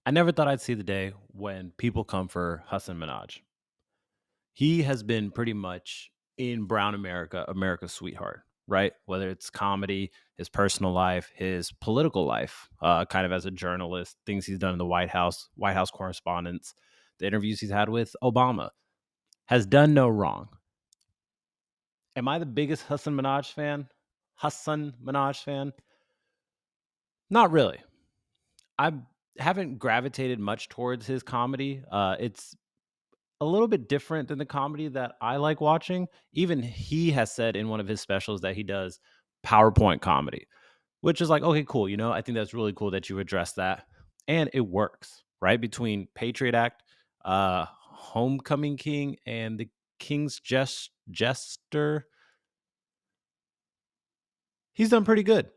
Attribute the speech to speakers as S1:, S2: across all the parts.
S1: I never thought I'd see the day when people come for Hasan Minhaj. He has been pretty much in brown America, America's sweetheart, right? Whether it's comedy, his personal life, his political life, kind of as a journalist, things he's done in the White House correspondence, the interviews he's had with Obama, has done no wrong. Am I the biggest Hasan Minhaj fan? Hasan Minhaj fan? Not really. I haven't gravitated much towards his comedy. It's a little bit different than the comedy that I like watching. Even he has said in one of his specials that he does PowerPoint comedy, which is like, okay, cool. I think that's really cool that you address that. And it works, right? Between Patriot Act, Homecoming King, and the King's Jester, he's done pretty good.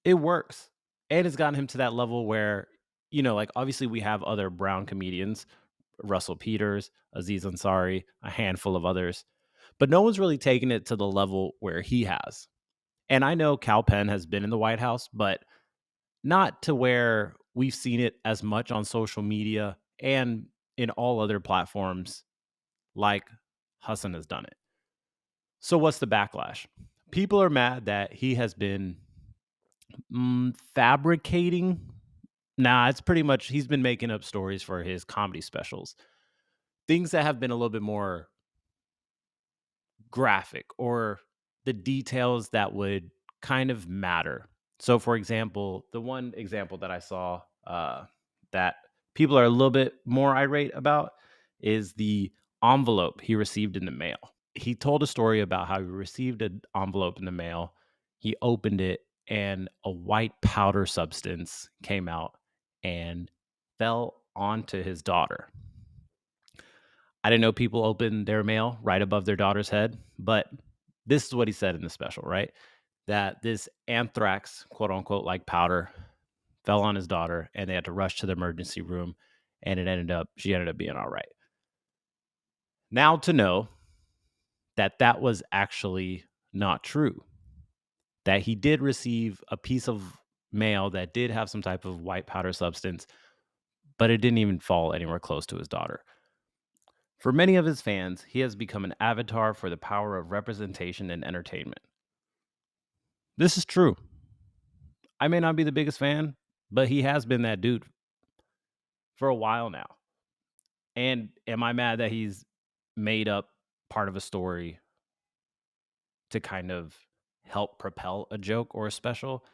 S1: It works. And it's gotten him to that level where, like obviously we have other brown comedians, Russell Peters, Aziz Ansari, a handful of others, but no one's really taken it to the level where he has. And I know Cal Penn has been in the White House, but not to where we've seen it as much on social media and in all other platforms like Hassan has done it. So what's the backlash? People are mad that he has been fabricating. Nah, it's pretty much he's been making up stories for his comedy specials. Things that have been a little bit more graphic or the details that would kind of matter. So, for example, the one example that I saw that people are a little bit more irate about is the envelope he received in the mail. He told a story about how he received an envelope in the mail. He opened it, and a white powder substance came out and fell onto his daughter. I didn't know people open their mail right above their daughter's head, but this is what he said in the special, right? That this anthrax, quote unquote, like powder fell on his daughter and they had to rush to the emergency room and she ended up being all right. Now to know that that was actually not true, that he did receive a piece of mail that did have some type of white powder substance, but it didn't even fall anywhere close to his daughter. For many of his fans, he has become an avatar for the power of representation and entertainment. This is true. I may not be the biggest fan, but he has been that dude for a while now. And am I mad that he's made up part of a story to kind of help propel a joke or a special?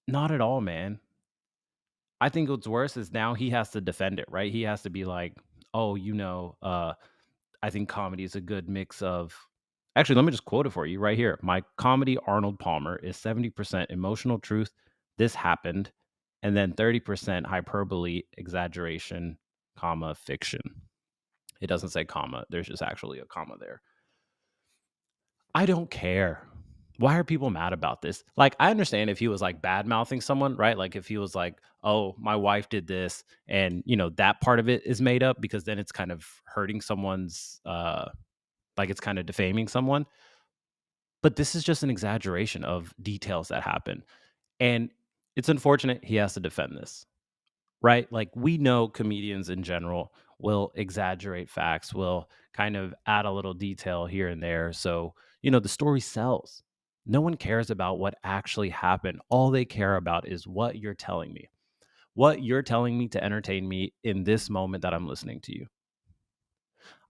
S1: Not at all, man. I think what's worse is now he has to defend it, right? He has to be like, oh, I think comedy is a good mix of. Actually, let me just quote it for you right here. My comedy, Arnold Palmer, is 70% emotional truth. This happened. And then 30% hyperbole, exaggeration, comma, fiction. It doesn't say comma. There's just actually a comma there. I don't care. Why are people mad about this? Like, I understand if he was like bad mouthing someone, right? Like, if he was like, oh, my wife did this, and that part of it is made up because then it's kind of hurting someone's, like, it's kind of defaming someone. But this is just an exaggeration of details that happen. And it's unfortunate he has to defend this, right? Like, we know comedians in general will exaggerate facts, will kind of add a little detail here and there. So, the story sells. No one cares about what actually happened. All they care about is what you're telling me, what you're telling me to entertain me in this moment that I'm listening to you.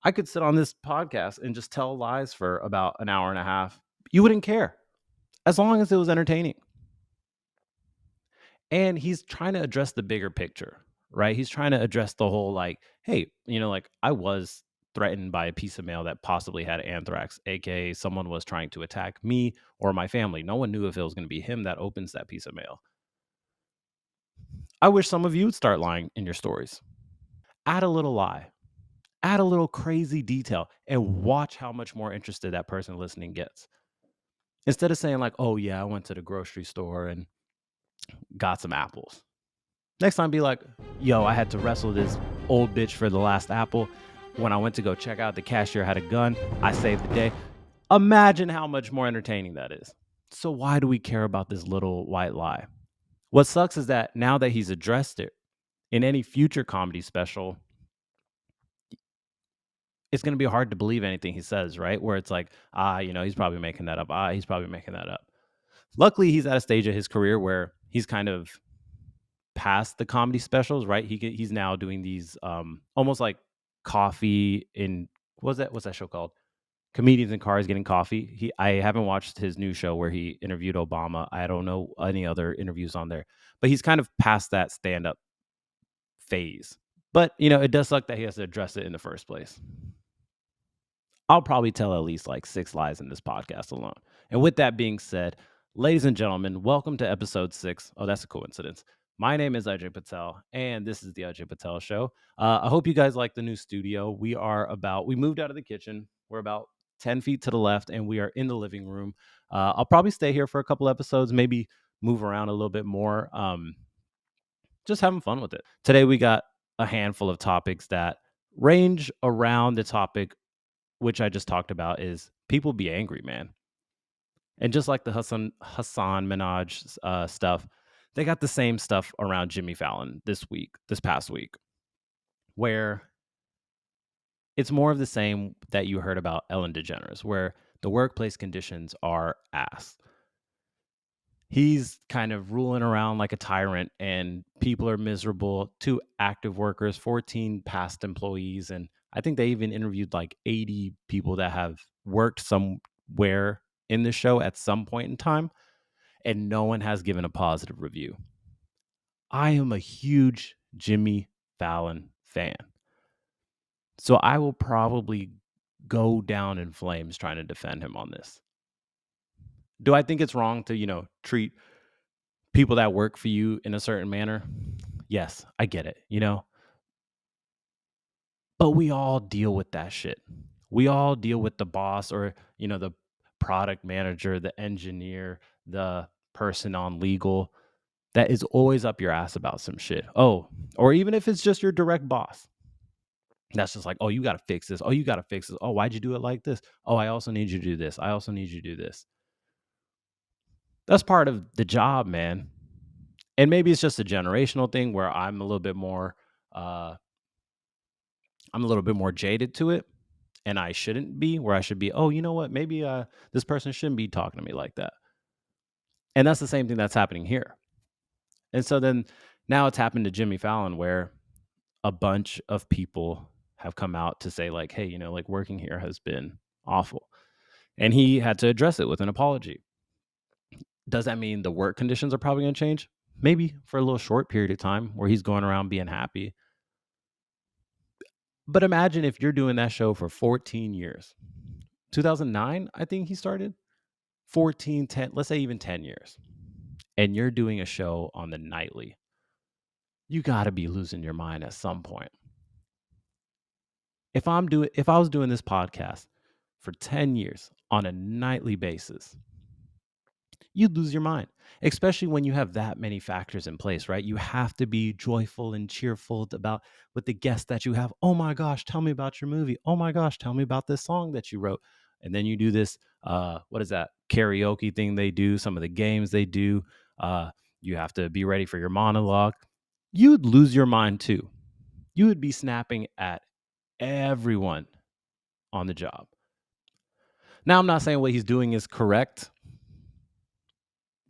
S1: I could sit on this podcast and just tell lies for about an hour and a half. You wouldn't care as long as it was entertaining. And he's trying to address the bigger picture, right? He's trying to address the whole like, hey, like I was threatened by a piece of mail that possibly had anthrax, aka someone was trying to attack me or my family. No one knew if it was going to be him that opens that piece of mail. I wish some of you would start lying in your stories. Add a little lie, add a little crazy detail, and watch how much more interested that person listening gets. Instead of saying like, oh yeah, I went to the grocery store and got some apples. Next time, be like, yo, I had to wrestle this old bitch for the last apple. When I went to go check out, the cashier had a gun. I saved the day. Imagine how much more entertaining that is. So why do we care about this little white lie? What sucks is that now that he's addressed it in any future comedy special, it's going to be hard to believe anything he says, right? Where it's like, he's probably making that up. He's probably making that up. Luckily, he's at a stage of his career where he's kind of past the comedy specials, right? He's now doing these almost like coffee in what's that show called? Comedians in Cars Getting Coffee. I haven't watched his new show where he interviewed Obama. I don't know any other interviews on there, but he's kind of past that stand up phase. But it does suck that he has to address it in the first place. I'll probably tell at least like 6 lies in this podcast alone. And with that being said, ladies and gentlemen, welcome to episode 6. Oh, that's a coincidence. My name is Ajay Patel, and this is the Ajay Patel Show. I hope you guys like the new studio. We moved out of the kitchen. We're about 10 feet to the left, and we are in the living room. I'll probably stay here for a couple episodes, maybe move around a little bit more. Just having fun with it. Today, we got a handful of topics that range around the topic which I just talked about, is people be angry, man. And just like the Hasan Minhaj stuff, they got the same stuff around Jimmy Fallon this past week, where it's more of the same that you heard about Ellen DeGeneres, where the workplace conditions are ass. He's kind of ruling around like a tyrant, and people are miserable. 2 active workers, 14 past employees, and I think they even interviewed like 80 people that have worked somewhere in the show at some point in time, and no one has given a positive review. I am a huge Jimmy Fallon fan, so I will probably go down in flames trying to defend him on this. Do I think it's wrong to, treat people that work for you in a certain manner? Yes, I get it, but we all deal with that shit. We all deal with the boss or, the product manager, the engineer, the person on legal that is always up your ass about some shit. Oh, or even if it's just your direct boss. That's just like, oh, you got to fix this. Oh, you got to fix this. Oh, why'd you do it like this? Oh, I also need you to do this. I also need you to do this. That's part of the job, man. And maybe it's just a generational thing where I'm a little bit more jaded to it, and I shouldn't be, where I should be, oh, you know what? Maybe this person shouldn't be talking to me like that. And that's the same thing that's happening here. And so then now it's happened to Jimmy Fallon, where a bunch of people have come out to say like, hey, like working here has been awful. And he had to address it with an apology. Does that mean the work conditions are probably going to change? Maybe for a little short period of time where he's going around being happy. But imagine if you're doing that show for 14 years. 2009, I think he started. 14, 10, let's say even 10 years. And you're doing a show on the nightly. You got to be losing your mind at some point. If I was doing this podcast for 10 years on a nightly basis, you'd lose your mind, especially when you have that many factors in place, right? You have to be joyful and cheerful about with the guests that you have. Oh my gosh, tell me about your movie. Oh my gosh, tell me about this song that you wrote. And then you do this, what is that karaoke thing they do, some of the games they do. You have to be ready for your monologue. You'd lose your mind too. You would be snapping at everyone on the job. Now, I'm not saying what he's doing is correct,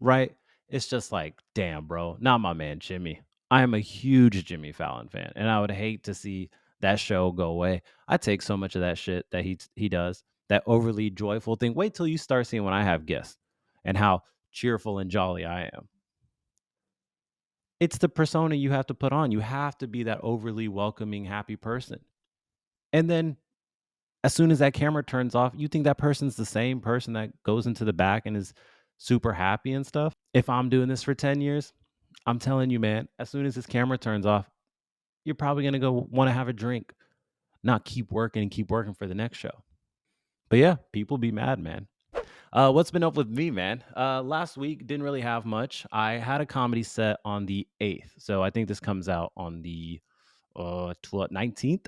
S1: right? It's just like, damn, bro, not my man, Jimmy. I am a huge Jimmy Fallon fan, and I would hate to see that show go away. I take so much of that shit that he does, that overly joyful thing. Wait till you start seeing when I have guests and how cheerful and jolly I am. It's the persona you have to put on. You have to be that overly welcoming, happy person. And then as soon as that camera turns off, you think that person's the same person that goes into the back and is super happy and stuff. If I'm doing this for 10 years, I'm telling you, man, as soon as this camera turns off, you're probably going to go want to have a drink, not keep working and keep working for the next show. But yeah, people be mad, man. What's been up with me, man? Last week, didn't really have much. I had a comedy set on the 8th. So I think this comes out on the 19th.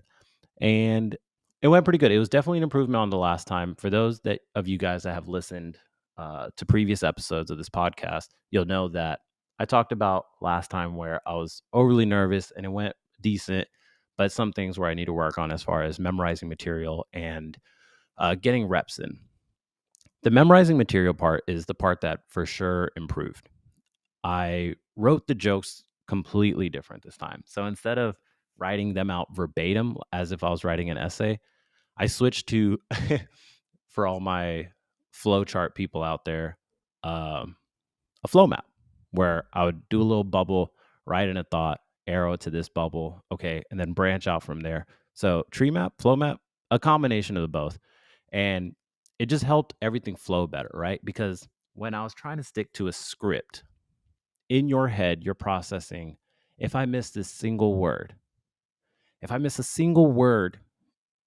S1: And it went pretty good. It was definitely an improvement on the last time. For those of you guys that have listened to previous episodes of this podcast, you'll know that I talked about last time where I was overly nervous and it went decent, but some things where I need to work on as far as memorizing material and getting reps in. The memorizing material part is the part that for sure improved. I wrote the jokes completely different this time. So instead of writing them out verbatim as if I was writing an essay, I switched to, for all my flowchart people out there, um, a flow map where I would do a little bubble, write in a thought, arrow to this bubble, okay, and then branch out from there. So tree map, flow map, a combination of the both. And it just helped everything flow better, right? Because when I was trying to stick to a script, in your head, you're processing, if I miss this single word, if I miss a single word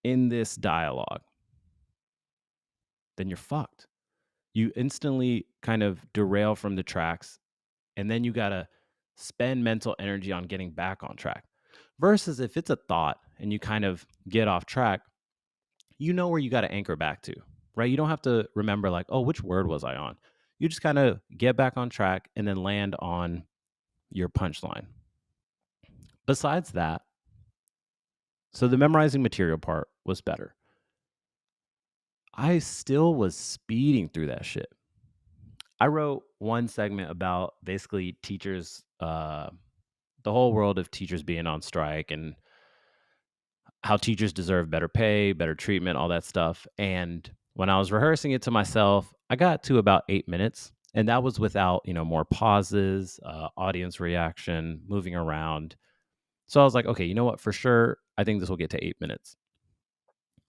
S1: in this dialogue, then you're fucked. You instantly kind of derail from the tracks, and then you got to spend mental energy on getting back on track. Versus if it's a thought and you kind of get off track, you know where you got to anchor back to, right? You don't have to remember, like, oh, which word was I on? You just kind of get back on track and then land on your punchline. Besides that, so the memorizing material part was better. I still was speeding through that shit. I wrote one segment about basically teachers, the whole world of teachers being on strike and how teachers deserve better pay, better treatment, all that stuff. And when I was rehearsing it to myself, I got to about 8 minutes. And that was without, more pauses, audience reaction, moving around. So I was like, okay, you know what? For sure, I think this will get to 8 minutes.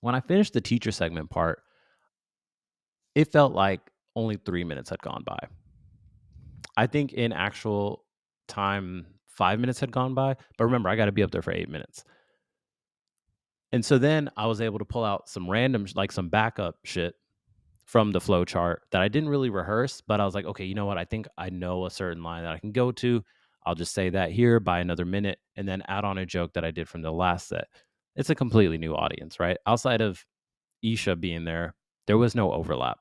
S1: When I finished the teacher segment part, it felt like only 3 minutes had gone by. I think in actual time, 5 minutes had gone by. But remember, I got to be up there for 8 minutes. And so then I was able to pull out some random, like some backup shit from the flow chart that I didn't really rehearse. But I was like, okay, you know what? I think I know a certain line that I can go to. I'll just say that here, by another minute, and then add on a joke that I did from the last set. It's a completely new audience, right? Outside of Isha being there was no overlap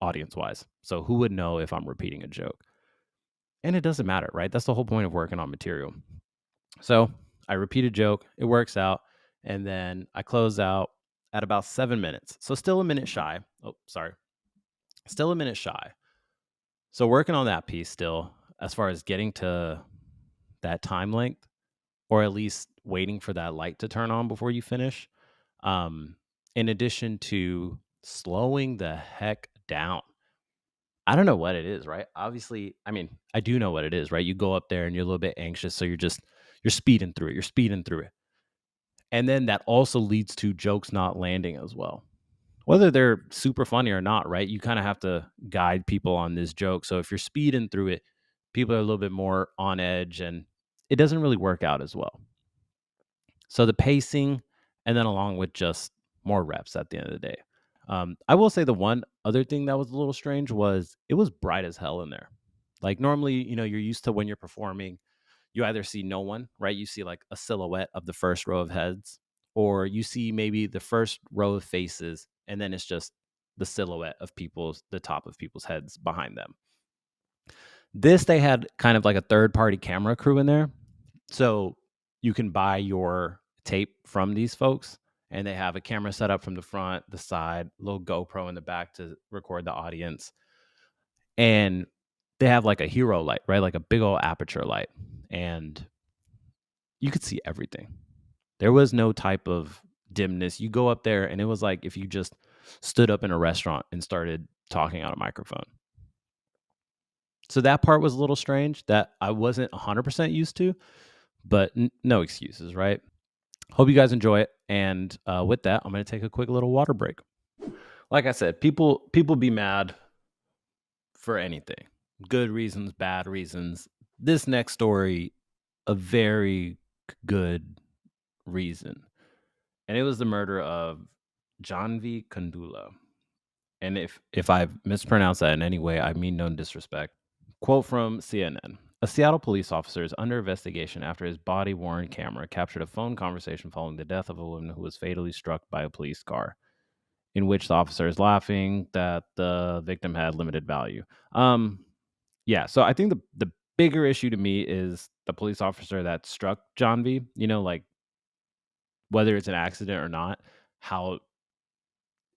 S1: audience wise. So who would know if I'm repeating a joke? And it doesn't matter, right? That's the whole point of working on material. So I repeat a joke, it works out, and then I close out at about 7 minutes. So still a minute shy. Oh, sorry. Still a minute shy. So working on that piece still, as far as getting to that time length, or at least waiting for that light to turn on before you finish. In addition to slowing the heck down. I don't know what it is, right? Obviously, I mean, I do know what it is, right? You go up there and you're a little bit anxious, so you're speeding through it. You're speeding through it. And then that also leads to jokes not landing as well. Whether they're super funny or not, right? You kind of have to guide people on this joke. So if you're speeding through it, people are a little bit more on edge and it doesn't really work out as well. So the pacing, and then along with just more reps at the end of the day. I will say the one other thing that was a little strange was it was bright as hell in there. Like normally, you're used to when you're performing, you either see no one, right? You see like a silhouette of the first row of heads, or you see maybe the first row of faces, and then it's just the silhouette of the top of people's heads behind them. This, they had kind of like a third party camera crew in there. So you can buy your tape from these folks, and they have a camera set up from the front, the side, little GoPro in the back to record the audience. And they have like a hero light, right? Like a big old aperture light. And you could see everything. There was no type of dimness. You go up there and it was like if you just stood up in a restaurant and started talking on a microphone. So that part was a little strange that I wasn't 100% used to, but no excuses, right? Hope you guys enjoy it. And with that, I'm going to take a quick little water break. Like I said, people be mad for anything. Good reasons, bad reasons. This next story, a very good reason. And it was the murder of Jaahnavi Kandula. And if I've mispronounced that in any way, I mean no disrespect. Quote from CNN. A Seattle police officer is under investigation after his body-worn camera captured a phone conversation following the death of a woman who was fatally struck by a police car, in which the officer is laughing that the victim had limited value. Yeah, so I think the bigger issue to me is the police officer that struck Jaahnavi, like whether it's an accident or not, how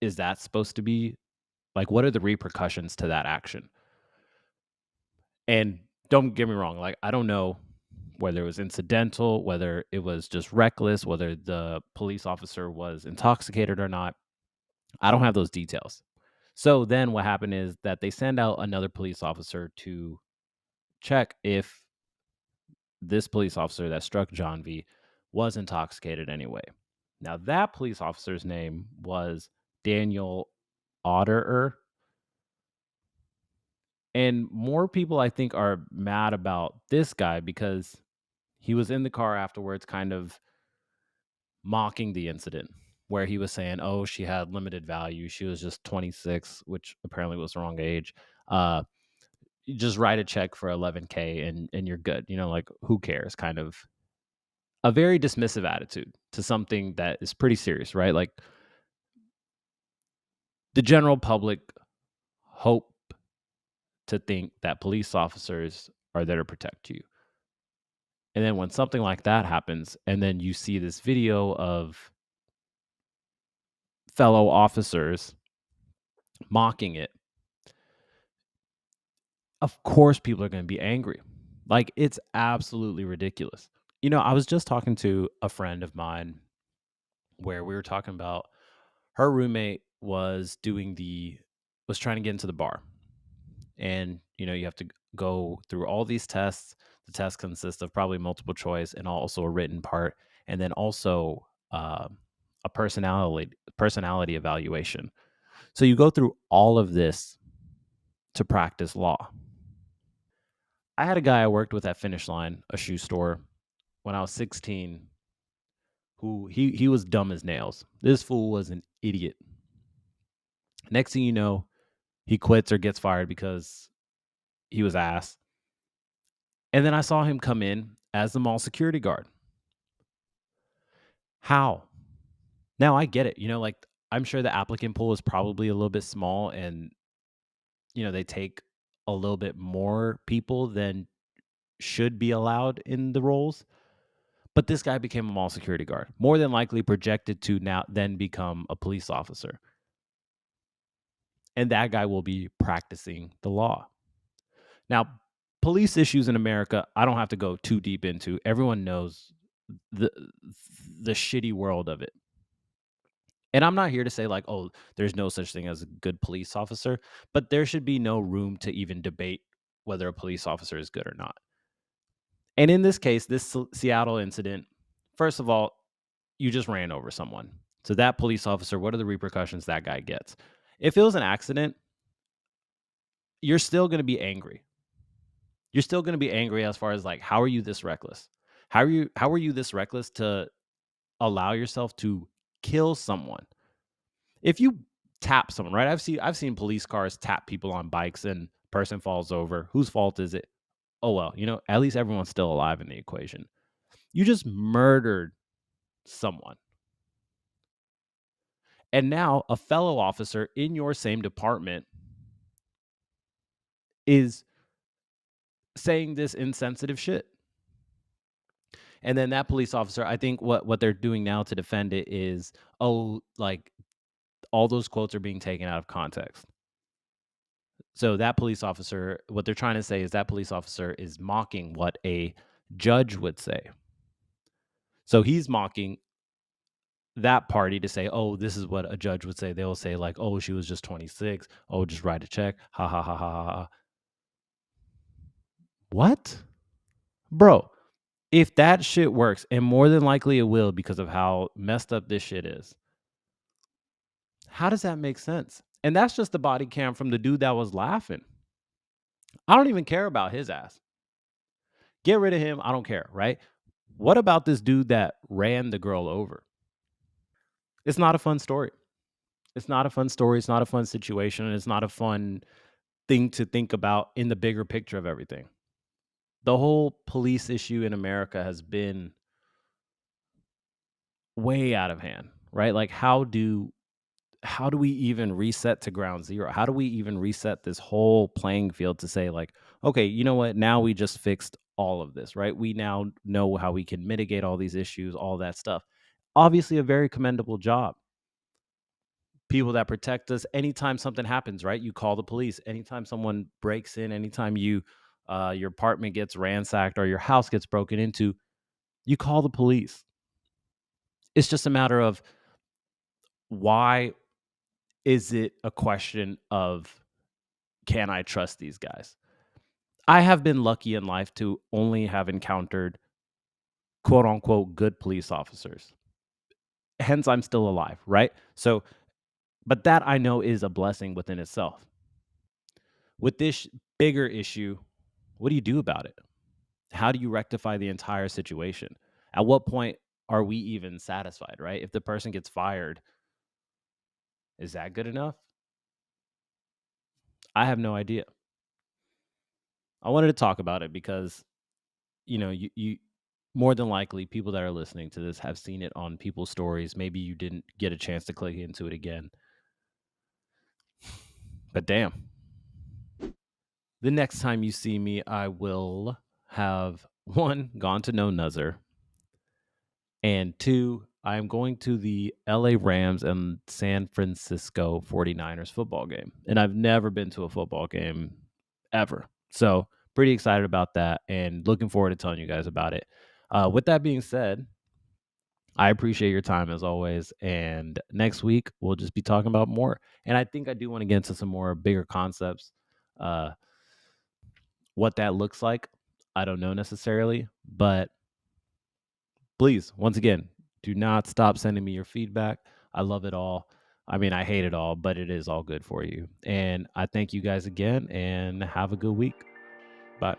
S1: is that supposed to be? Like, what are the repercussions to that action? And don't get me wrong, like, I don't know whether it was incidental, whether it was just reckless, whether the police officer was intoxicated or not. I don't have those details. So then what happened is that they send out another police officer to check if this police officer that struck John V was intoxicated anyway. Now, that police officer's name was Daniel Otterer. And more people, I think, are mad about this guy because he was in the car afterwards, kind of mocking the incident where he was saying, "Oh, she had limited value. She was just 26," which apparently was the wrong age. Uh, you just write a check for 11K and you're good. Like who cares? Kind of a very dismissive attitude to something that is pretty serious, right? Like the general public hope to think that police officers are there to protect you. And then when something like that happens, and then you see this video of fellow officers mocking it, of course people are going to be angry. Like it's absolutely ridiculous. I was just talking to a friend of mine where we were talking about her roommate was trying to get into the bar. And you have to go through all these tests. The tests consist of probably multiple choice and also a written part, and then also a personality evaluation. So you go through all of this to practice law. I had a guy I worked with at Finish Line, a shoe store, when I was 16, who he was dumb as nails. This fool was an idiot. Next thing you know, he quits or gets fired because he was ass. And then I saw him come in as the mall security guard. How? Now I get it. Like I'm sure the applicant pool is probably a little bit small and they take a little bit more people than should be allowed in the roles. But this guy became a mall security guard, more than likely projected to now then become a police officer. And that guy will be practicing the law. Now, police issues in America, I don't have to go too deep into. Everyone knows the the shitty world of it. And I'm not here to say like, oh, there's no such thing as a good police officer, but there should be no room to even debate whether a police officer is good or not. And in this case, this Seattle incident, first of all, you just ran over someone. So that police officer, what are the repercussions that guy gets? If it was an accident, you're still going to be angry. You're still going to be angry as far as like, how are you this reckless? How are you this reckless to allow yourself to kill someone? If you tap someone, right? I've seen police cars tap people on bikes and person falls over. Whose fault is it? Oh well, at least everyone's still alive in the equation. You just murdered someone. And now a fellow officer in your same department is saying this insensitive shit. And then that police officer, I think what they're doing now to defend it is, oh, like all those quotes are being taken out of context. So that police officer, what they're trying to say is that police officer is mocking what a judge would say. So he's mocking that party to say, oh, this is what a judge would say. They'll say like, oh, she was just 26. Oh, just write a check. Ha ha ha ha ha. What? Bro, if that shit works, and more than likely it will because of how messed up this shit is, how does that make sense? And that's just the body cam from the dude that was laughing. I don't even care about his ass. Get rid of him. I don't care, right? What about this dude that ran the girl over? It's not a fun story. It's not a fun story. It's not a fun situation. And it's not a fun thing to think about in the bigger picture of everything. The whole police issue in America has been way out of hand, right? Like how do we even reset to ground zero? How do we even reset this whole playing field to say like, okay, you know what? Now we just fixed all of this, right? We now know how we can mitigate all these issues, all that stuff. Obviously, a very commendable job. People that protect us anytime something happens, right? You call the police. Anytime someone breaks in, anytime your apartment gets ransacked or your house gets broken into, you call the police. It's just a matter of why is it a question of can I trust these guys? I have been lucky in life to only have encountered quote unquote good police officers. Hence, I'm still alive, right? So, but that I know is a blessing within itself. With this bigger issue, what do you do about it? How do you rectify the entire situation? At what point are we even satisfied, right? If the person gets fired, is that good enough? I have no idea. I wanted to talk about it because, you more than likely people that are listening to this have seen it on people's stories. Maybe you didn't get a chance to click into it again. But damn, the next time you see me, I will have one, gone to no nuzzer, and two, I'm going to the LA Rams and San Francisco 49ers football game. And I've never been to a football game ever. So, pretty excited about that and looking forward to telling you guys about it. With that being said, I appreciate your time as always. And next week, we'll just be talking about more. And I think I do want to get into some more bigger concepts. Uh, what that looks like, I don't know necessarily, but please, once again, do not stop sending me your feedback. I love it all. I mean, I hate it all, but it is all good for you. And I thank you guys again and have a good week. Bye.